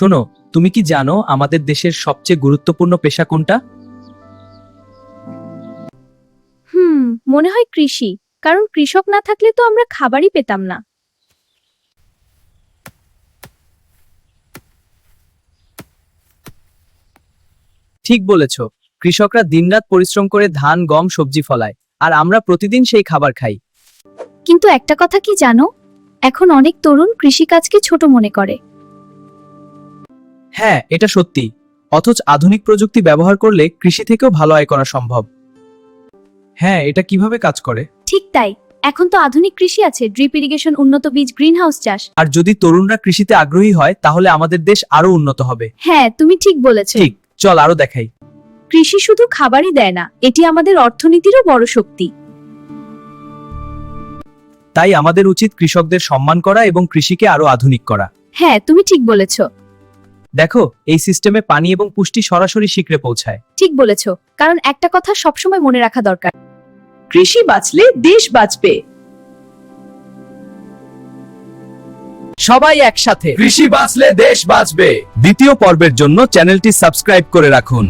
শোনো, তুমি কি জানো আমাদের দেশের সবচেয়ে গুরুত্বপূর্ণ পেশা কোনটা? মনে হয় কৃষি। কারণ কৃষক না থাকলে তো আমরা খাবারই পেতাম না। ঠিক বলেছ। কৃষকরা দিনরাত পরিশ্রম করে ধান, গম, সবজি ফলায়, আর আমরা প্রতিদিন সেই খাবার খাই। কিন্তু একটা কথা কি জানো, এখন অনেক তরুণ কৃষিকাজকে ছোট মনে করে। হ্যাঁ, এটা সত্যি। অথচ আধুনিক প্রযুক্তি ব্যবহার করলে কৃষি থেকেও ভালো আয় করা সম্ভব। হ্যাঁ, এটা কিভাবে কাজ করে? ঠিক তাই, এখন তো আধুনিক কৃষি আছে, ড্রিপ ইরিগেশন, উন্নত বীজ, গ্রিনহাউস চাষ। আর যদি তরুণরা কৃষিতে আগ্রহী হয় তাহলে আমাদের দেশ আরো উন্নত হবে। হ্যাঁ, তুমি ঠিক বলেছ। ঠিক, চল আরো দেখাই। কৃষি শুধু খাবারই দেয় না, এটি আমাদের অর্থনীতিরও বড় শক্তি। তাই আমাদের উচিত কৃষকদের সম্মান করা এবং কৃষিকে আরো আধুনিক করা। হ্যাঁ, তুমি ঠিক বলেছ। দেখো, এই সিস্টেমে পানি এবং পুষ্টি সরাসরি শিকড়ে পৌঁছায়। ঠিক বলেছ, কারণ একটা কথা সবসময় মনে রাখা দরকার, কৃষি বাঁচলে দেশ বাঁচবে। সবাই একসাথে। কৃষি বাঁচলে দেশ বাঁচবে। দ্বিতীয় পর্বের জন্য চ্যানেলটি সাবস্ক্রাইব করে রাখুন।